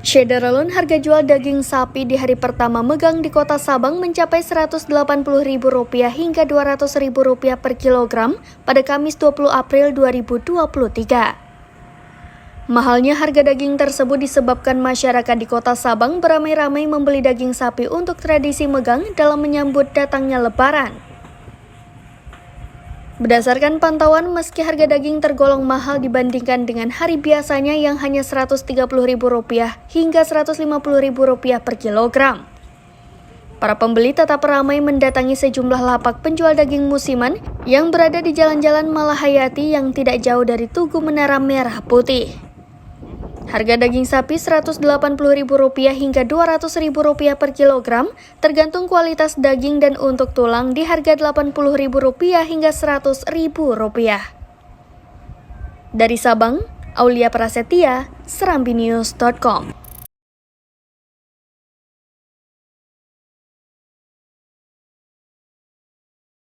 Syederalun harga jual daging sapi di hari pertama megang di kota Sabang mencapai Rp180.000 hingga Rp200.000 per kilogram pada Kamis 20 April 2023. Mahalnya harga daging tersebut disebabkan masyarakat di kota Sabang beramai-ramai membeli daging sapi untuk tradisi megang dalam menyambut datangnya Lebaran. Berdasarkan pantauan, meski harga daging tergolong mahal dibandingkan dengan hari biasanya yang hanya Rp130.000 hingga Rp150.000 per kilogram, para pembeli tetap ramai mendatangi sejumlah lapak penjual daging musiman yang berada di jalan-jalan Malahayati yang tidak jauh dari Tugu Menara Merah Putih. Harga daging sapi Rp180.000 hingga Rp200.000 per kilogram, tergantung kualitas daging dan untuk tulang di harga Rp80.000 hingga Rp100.000. Dari Sabang, Aulia Prasetya, serambinews.com.